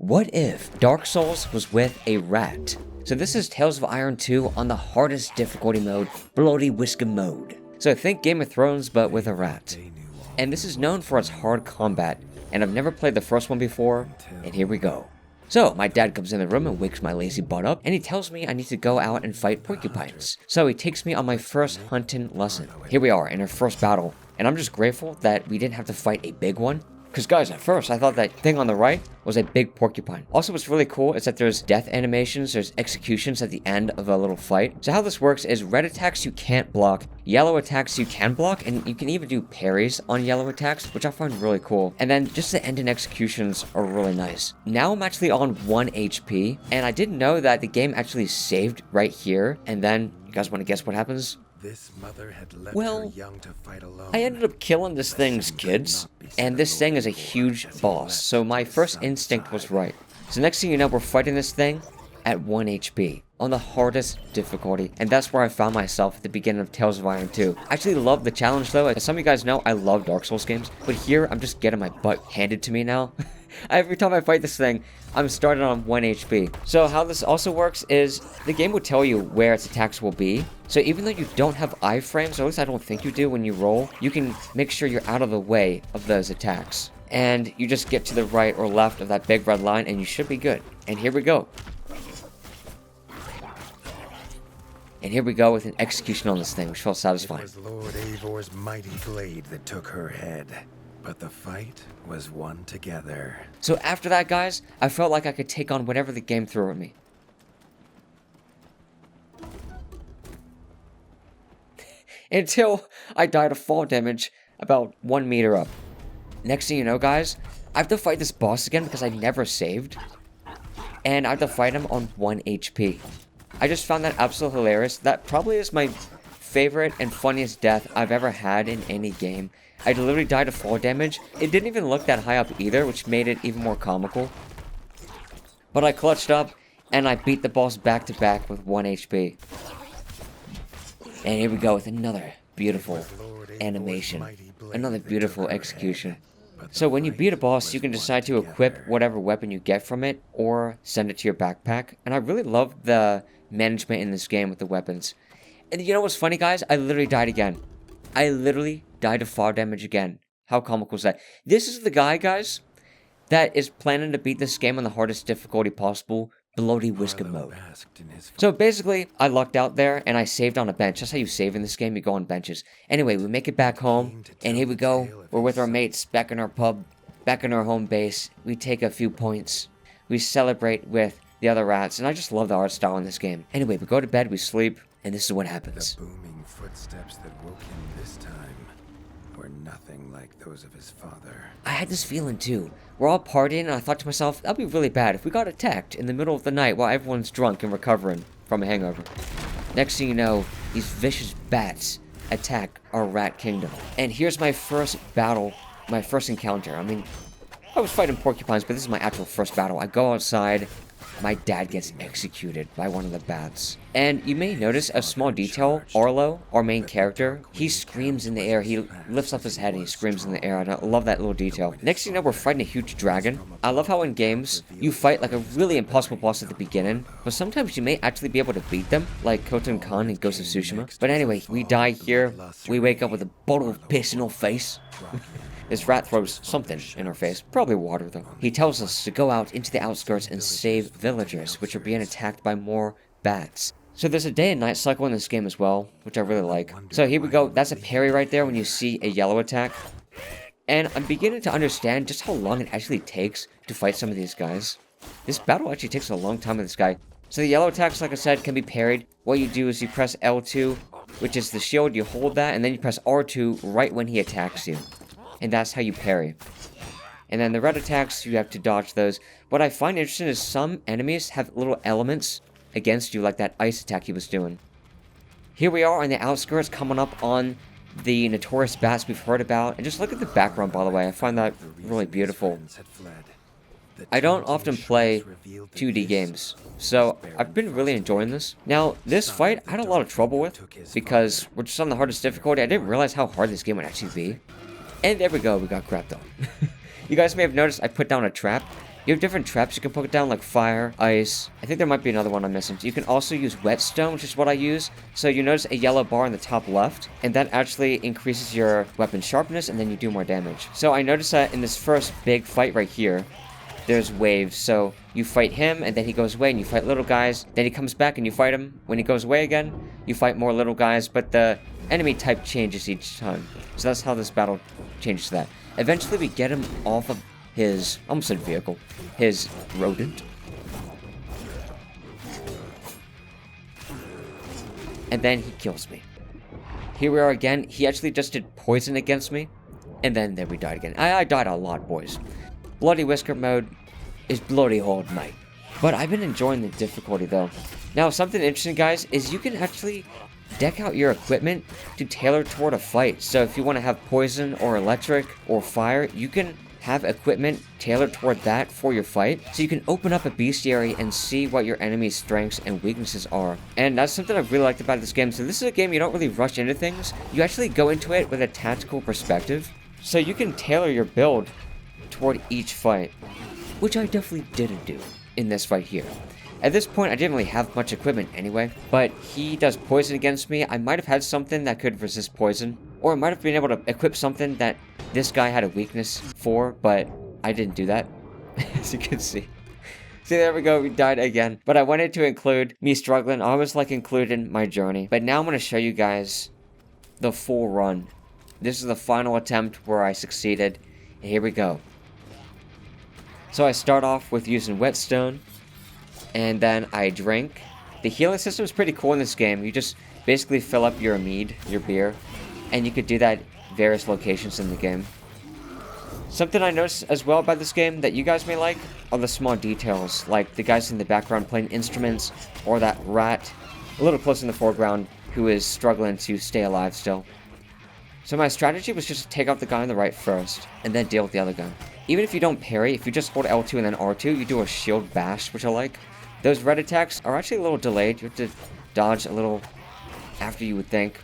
What if Dark Souls was with a rat? So this is Tales of Iron 2 on the hardest difficulty mode, Bloody Whisker mode. So think Game of Thrones but with a rat. And this is known for its hard combat, and I've never played the first one before, and here we go. So, my dad comes in the room and wakes my lazy butt up, and he tells me I need to go out and fight porcupines. So he takes me on my first hunting lesson. Here we are in our first battle, and I'm just grateful that we didn't have to fight a big one. Because guys, at first I thought that thing on the right was a big porcupine. Also, what's really cool is that there's death animations, there's executions at the end of a little fight. So how this works is red attacks you can't block, yellow attacks you can block, and you can even do parries on yellow attacks, which I find really cool. And then just the ending executions are really nice. Now I'm actually on 1 HP, and I didn't know that the game actually saved right here. And then, you guys want to guess what happens? This mother had left her young to fight alone. I ended up killing this thing's kids, and this thing is a huge boss, so my first instinct was right. So next thing you know, we're fighting this thing at 1 HP, on the hardest difficulty, and that's where I found myself at the beginning of Tales of Iron 2. I actually love the challenge though. As some of you guys know, I love Dark Souls games, but here I'm just getting my butt handed to me now. Every time I fight this thing, I'm starting on 1 HP. So how this also works is the game will tell you where its attacks will be. So even though you don't have iframes, or at least I don't think you do when you roll, you can make sure you're out of the way of those attacks. And you just get to the right or left of that big red line and you should be good. And here we go. And here we go with an execution on this thing, which felt satisfying. It was Lord Eivor's mighty blade that took her head. But the fight was won together. So after that, guys, I felt like I could take on whatever the game threw at me. Until I died of fall damage about 1 meter up. Next thing you know, guys, I have to fight this boss again because I never saved. And I have to fight him on 1 HP. I just found that absolutely hilarious. That probably is my favorite and funniest death I've ever had in any game. I literally died of fall damage. It didn't even look that high up either, which made it even more comical. But I clutched up, and I beat the boss back to back with 1 HP. And here we go with another beautiful animation. Another beautiful execution. So when you beat a boss, you can decide to equip whatever weapon you get from it, or send it to your backpack. And I really love the management in this game with the weapons. And you know what's funny, guys? I literally died again. I literally died of fall damage again. How comical is that? This is the guy, guys, that is planning to beat this game on the hardest difficulty possible, Bloody Whisker mode. So basically, I lucked out there, and I saved on a bench. That's how you save in this game, you go on benches. Anyway, we make it back home, and here we go. We're with our mates, back in our pub, back in our home base. We take a few points. We celebrate with the other rats, and I just love the art style in this game. Anyway, we go to bed, we sleep, and this is what happens. The booming footsteps that woke him this time were nothing like those of his father. I had this feeling too. We're all partying, and I thought to myself, that'd be really bad if we got attacked in the middle of the night while everyone's drunk and recovering from a hangover. Next thing you know, these vicious bats attack our rat kingdom. And here's my first battle, my first encounter. I mean, I was fighting porcupines, but this is my actual first battle. I go outside. My dad gets executed by one of the bats. And you may notice a small detail. Arlo, our main character, he screams in the air. He lifts up his head and he screams in the air. And I love that little detail. Next thing you know, we're fighting a huge dragon. I love how in games, you fight like a really impossible boss at the beginning. But sometimes you may actually be able to beat them, like Khotun Khan in Ghost of Tsushima. But anyway, we die here. We wake up with a bottle of piss in our face. This rat throws something in our face. Probably water, though. He tells us to go out into the outskirts and save villagers, which are being attacked by more bats. So there's a day and night cycle in this game as well, which I really like. So here we go. That's a parry right there when you see a yellow attack. And I'm beginning to understand just how long it actually takes to fight some of these guys. This battle actually takes a long time with this guy. So the yellow attacks, like I said, can be parried. What you do is you press L2, which is the shield. You hold that, and then you press R2 right when he attacks you. And that's how you parry. And then the red attacks, you have to dodge those. What I find interesting is some enemies have little elements against you, like that ice attack he was doing. Here we are on the outskirts, coming up on the notorious bats we've heard about. And just look at the background, by the way. I find that really beautiful. I don't often play 2D games, so I've been really enjoying this. Now, this fight I had a lot of trouble with, because we're just on the hardest difficulty. I didn't realize how hard this game would actually be. And there we go, we got crapped on. You guys may have noticed I put down a trap. You have different traps you can put down, like fire, ice. I think there might be another one I'm missing. You can also use whetstone, which is what I use. So you notice a yellow bar in the top left, and that actually increases your weapon sharpness, and then you do more damage. So I noticed that in this first big fight right here, there's waves. So you fight him, and then he goes away, and you fight little guys. Then he comes back, and you fight him. When he goes away again, you fight more little guys, but the enemy type changes each time. So that's how this battle changes that. Eventually, we get him off of his, almost said vehicle, his rodent. And then he kills me. Here we are again. He actually just did poison against me. And then there we died again. I died a lot, boys. Bloody Whisker mode is bloody hard, mate. But I've been enjoying the difficulty, though. Now, something interesting, guys, is you can actually deck out your equipment to tailor toward a fight. So if you want to have poison or electric or fire, you can have equipment tailored toward that for your fight. So you can open up a bestiary and see what your enemy's strengths and weaknesses are. And that's something I've really liked about this game. So this is a game you don't really rush into things. You actually go into it with a tactical perspective. So you can tailor your build toward each fight, which I definitely didn't do in this fight here. At this point, I didn't really have much equipment anyway, but he does poison against me. I might have had something that could resist poison, or I might have been able to equip something that this guy had a weakness for, but I didn't do that, as you can see. See, there we go, we died again. But I wanted to include me struggling. I always like including my journey. But now I'm going to show you guys the full run. This is the final attempt where I succeeded, and here we go. So I start off with using whetstone, and then I drink. The healing system is pretty cool in this game. You just basically fill up your mead, your beer, and you could do that at various locations in the game. Something I noticed as well about this game that you guys may like are the small details, like the guys in the background playing instruments, or that rat a little close in the foreground who is struggling to stay alive still. So my strategy was just to take out the guy on the right first, and then deal with the other guy. Even if you don't parry, if you just hold L2 and then R2, you do a shield bash, which I like. Those red attacks are actually a little delayed. You have to dodge a little after you would think.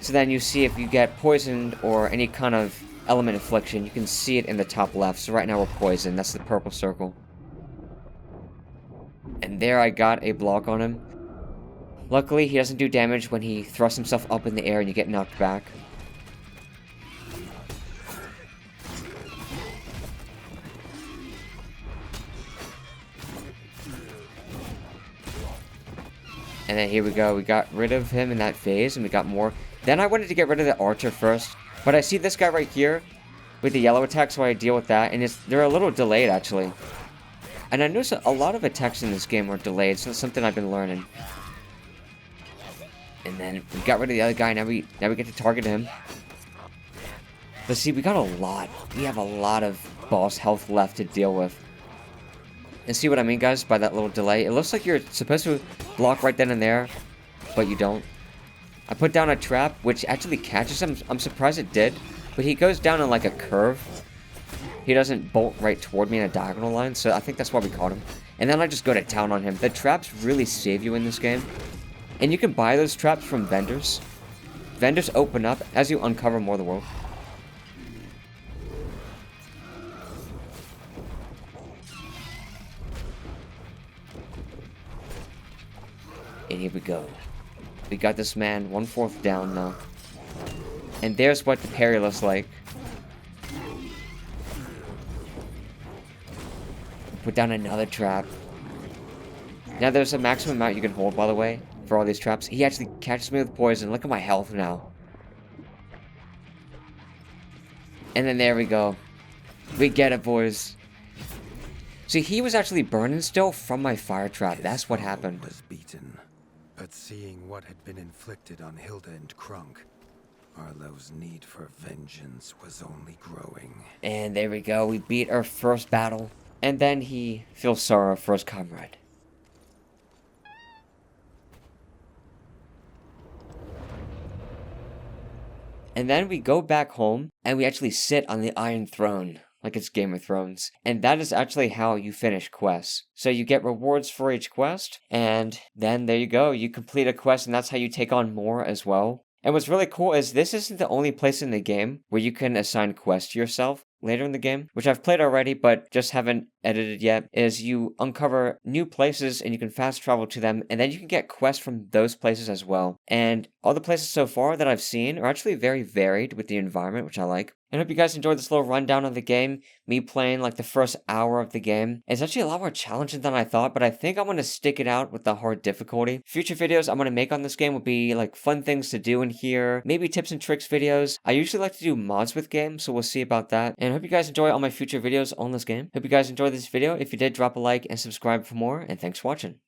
So then you see if you get poisoned or any kind of element affliction, you can see it in the top left. So right now we're poisoned. That's the purple circle. And there I got a block on him. Luckily, he doesn't do damage when he thrusts himself up in the air and you get knocked back. And then here we go, we got rid of him in that phase, and we got more. Then I wanted to get rid of the archer first, but I see this guy right here with the yellow attack, so I deal with that, and they're a little delayed, actually. And I noticed a lot of attacks in this game are delayed, so that's something I've been learning. And then we got rid of the other guy, now we get to target him. But see, we got a lot. We have a lot of boss health left to deal with. And see what I mean, guys, by that little delay? It looks like you're supposed to block right then and there, but you don't. I put down a trap, which actually catches him. I'm surprised it did, but he goes down in like a curve. He doesn't bolt right toward me in a diagonal line, so I think that's why we caught him. And then I just go to town on him. The traps really save you in this game. And you can buy those traps from vendors. Vendors open up as you uncover more of the world. And here we go. We got this man 1/4 down now. And there's what the parry looks like. Put down another trap. Now there's a maximum amount you can hold, by the way, for all these traps. He actually catches me with poison. Look at my health now. And then there we go. We get it, boys. See, he was actually burning still from my fire trap. That's what happened. Was beaten. But seeing what had been inflicted on Hilda and Krunk, Arlo's need for vengeance was only growing. And there we go, we beat our first battle. And then he feels sorrow for his comrade. And then we go back home, and we actually sit on the Iron Throne, like it's Game of Thrones. And that is actually how you finish quests. So you get rewards for each quest, and then there you go. You complete a quest, and that's how you take on more as well. And what's really cool is this isn't the only place in the game where you can assign quests to yourself later in the game, which I've played already but just haven't edited yet, is you uncover new places and you can fast travel to them, and then you can get quests from those places as well. And all the places so far that I've seen are actually very varied with the environment, which I like. And I hope you guys enjoyed this little rundown of the game, me playing like the first hour of the game. It's actually a lot more challenging than I thought, but I think I'm going to stick it out with the hard difficulty. Future videos I'm going to make on this game will be like fun things to do in here, maybe tips and tricks videos. I usually like to do mods with games, so we'll see about that. And I hope you guys enjoy all my future videos on this game. Hope you guys enjoyed this video. If you did, drop a like and subscribe for more, and thanks for watching.